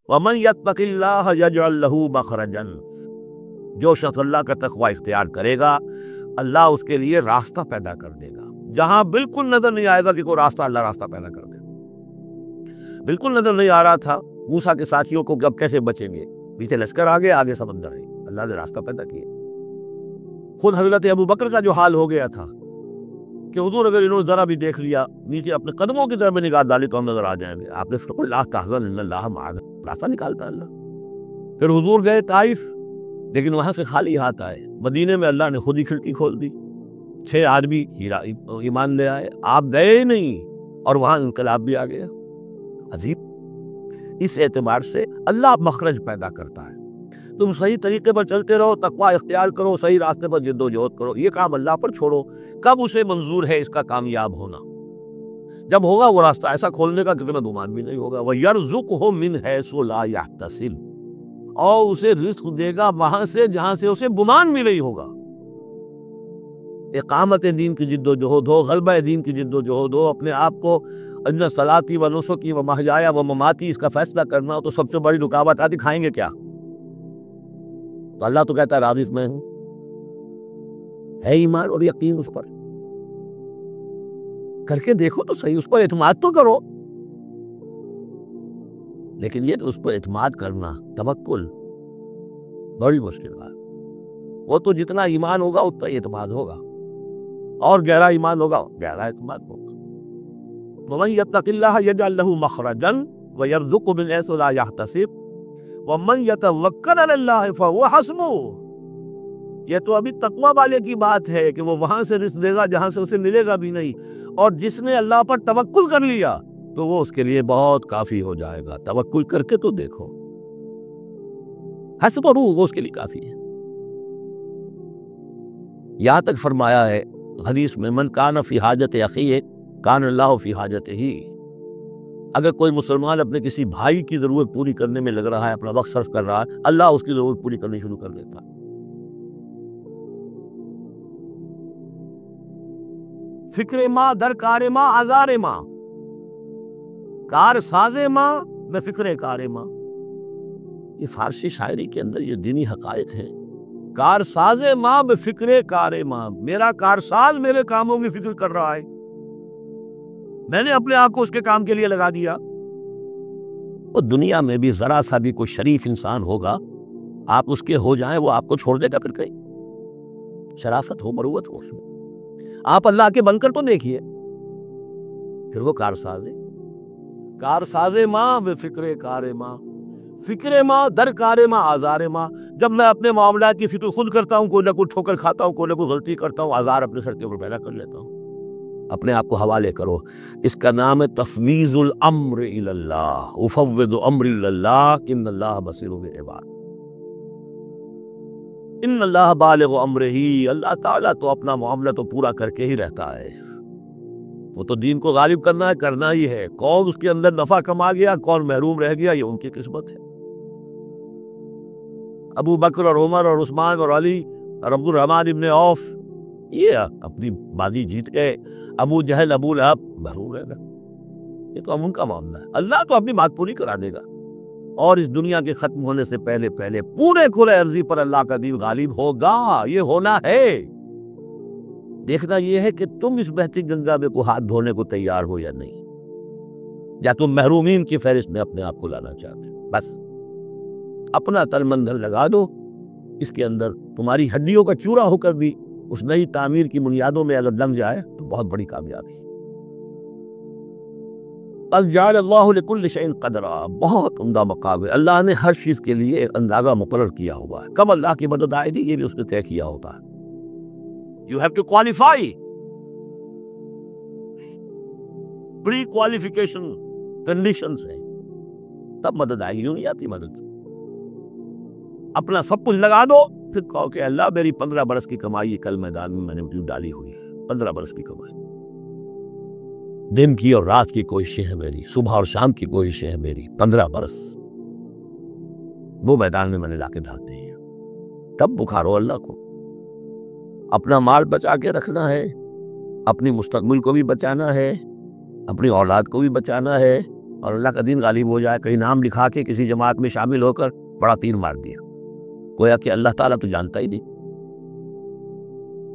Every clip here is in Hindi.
वमन यत्तकिल्लाह यजअल लहू मखरजन, जो शख्स अल्लाह का तकवा इख्तियार करेगा अल्लाह उसके लिए रास्ता पैदा कर देगा। जहां बिल्कुल नजर नहीं आएगा कि कोई रास्ता, अल्लाह रास्ता पैदा कर देगा। बिल्कुल नजर नहीं आ रहा था मूसा के साथियों को अब कैसे बचेंगे, पीछे लश्कर आ गए, आगे समंदर है, अल्लाह ने रास्ता पैदा किया। खुद हजरत अबू बकर का जो हाल हो गया था कि हुजूर अगर इन्होंने जरा भी देख लिया, नीचे अपने कदमों की तरफ निगाह डाली तो हम नजर आ जाएंगे। आपने रास्ता निकालता अल्लाह। फिर हुजूर गए ताइफ, लेकिन वहां से खाली हाथ आए। मदीने में अल्लाह ने खुद ही खिड़की खोल दी, 6 आदमी ईमान ले आए, आप गए ही नहीं और वहां इनकलाब भी आ गया। अजीब। इस एतबार से अल्लाह मखरज पैदा करता है। तुम सही तरीके पर चलते रहो, तकवा इख्तियार करो, सही रास्ते पर जिद्दोजहद करो, ये काम अल्लाह पर छोड़ो। कब उसे मंजूर है इसका कामयाब होना? जब होगा वो रास्ता ऐसा खोलने का कि तुम्हें गुमान भी नहीं होगा। वह यरज़ुक़हु मिन हैसु ला यहतसिब, और उसे रिज़्क़ देगा वहां से जहां से उसे गुमान भी नहीं होगा। इकामत दीन की जिद्दोजहद हो, गलबा दीन की जिद्दोजहद हो, अपने आप को अन्ना सलाती व नुसुकी व महयाया व ममाती इसका फैसला करना हो, तो सबसे बड़ी रुकावट आती खाएंगे क्या? तो अल्लाह तो कहता है राज़ी मैं हूं। है ईमान और यकीन उस पर, करके देखो तो सही, उस पर एतमाद तो करो। लेकिन ये उस पर एतमाद करना, तवक्कुल, बड़ी मुश्किल बात। वो तो जितना ईमान होगा उतना एतमाद होगा, और गहरा ईमान होगा गहरा एतमाद होगा। वमन यत्तकिल्लाह यजअल लहू मखरजन व यरज़ुक़हु मिन हैसु ला यहतसिब वमन यतवक्कल अलल्लाह फहुव हस्बुह। ये तो अभी तकवा वाले की बात है कि वो वहां से रिज़्क़ देगा जहां से उसे मिलेगा भी नहीं, और जिसने अल्लाह पर तवक्कुल कर लिया तो वो उसके लिए बहुत काफी हो जाएगा। तवक्कुल करके तो देखो, हस्बुह वो उसके लिए काफी है। यहां तक फरमाया है हदीस में, मन कान फी हाजत अखीह कान अल्लाह फी हाजतिही। अगर कोई मुसलमान अपने किसी भाई की जरूरत पूरी करने में लग रहा है, अपना वक्त सर्फ कर रहा है, अल्लाह उसकी जरूरत पूरी करनी शुरू कर देता है। फिक्रे माँ दर कारे माँ आजारे माँ, कार साजे माँ व फिक्रे कारे माँ। ये फारसी शायरी के अंदर ये दीनी हकायक है। कार साजे माँ व फिक्रे कारे माँ, मेरा कारसाज मेरे कामों की फिक्र कर रहा है, मैंने अपने आप को उसके काम के लिए लगा दिया। वो दुनिया में भी जरा सा भी कोई शरीफ इंसान होगा, आप उसके हो जाएं, वो आपको छोड़ देगा फिर कहीं? शराफत हो, मरूवत हो उसमें। आप अल्लाह के बनकर तो देखिए, फिर वो कारसाजे, कारसाजे माँ व फिक्रे कारे माँ, फिक्रे माँ दर कारे माँ आजारे माँ। जब मैं अपने मामलात की फिक्र खुद करता हूँ, कोई ना कोई ठोकर खाता हूँ, कोई ना कोई गलती करता हूँ, आजार अपने सर के ऊपर पैदा कर लेता हूँ। अपने आप को हवाले करो। इसका नाम है तफवीजुल अम्र इलल्लाह, उफव्विदु अम्री इलल्लाह इन्नल्लाह बसीरुन बिल इबाद। इन्नल्लाह बालिगु अम्रिही, अल्लाह ताला तो अपना मामला तो पूरा करके ही रहता है। वो तो दीन को गालिब करना है, करना ही है। कौन उसके अंदर नफा कमा गया, कौन महरूम रह गया, ये उनकी किस्मत है। अबू बकर और उमर और उस्मान और अली और अब्दुल रहमान इब्ने औफ, ये अपनी बाजी जीत गए। अबू जहल अबू लहब महरूम रहेगा, ये तो उनका मामला है। अल्लाह तो अपनी बात पूरी करा देगा, और इस दुनिया के खत्म होने से पहले पहले पूरे खुले अर्जी पर अल्लाह का दीन गालिब होगा। ये होना है। देखना यह है कि तुम इस बहती गंगा में को हाथ धोने को तैयार हो या नहीं, या तुम महरूमीन की फहरिस्त में अपने आप को लाना चाहते हो। बस अपना तन मन धन लगा दो इसके अंदर, तुम्हारी हड्डियों का चूरा होकर भी उस नई तामीर की बुनियादों में अगर लग जाए तो बहुत बड़ी कामयाबी। क़द जअल अल्लाहु लिकुल्लि शैइन क़दरा, बहुत उम्दा मक़ाम है। अल्लाह ने हर चीज के लिए एक अंदाजा मुकर्रर किया हुआ है। कब अल्लाह की मदद आएगी ये भी उसने तय किया होता है। You have to qualify, pre qualification conditions है, तब मदद आएगी, यूं नहीं आती मदद। अपना सब कुछ लगा दो, फिर कहो कि अल्लाह मेरी 15 बरस की कमाई कल मैदान में मैंने डाली हुई है। 15 बरस की कमाई, दिन की और रात की कोशिशें हैं मेरी, सुबह और शाम की कोशिशें हैं मेरी, 15 बरस वो मैदान में मैंने लाके डालते हैं। तब बुखारो अल्लाह को। अपना माल बचा के रखना है, अपनी मुस्तकबिल को भी बचाना है, अपनी औलाद को भी बचाना है, और अल्लाह का दीन गालिब हो जाए, कहीं नाम लिखा के किसी जमात में शामिल होकर बड़ा तीर मार दिया, गोया कि अल्लाह ताला तो जानता ही नहीं।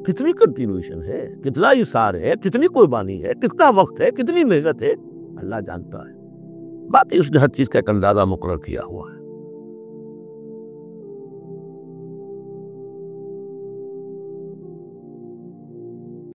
कितनी कंटिन्यूएशन है, कितना इसार है, कितनी कुर्बानी है, कितना वक्त है, कितनी मेहनत है, अल्लाह जानता है। बाकी उसने हर चीज का एक अंदाजा मुकर्रर किया हुआ है।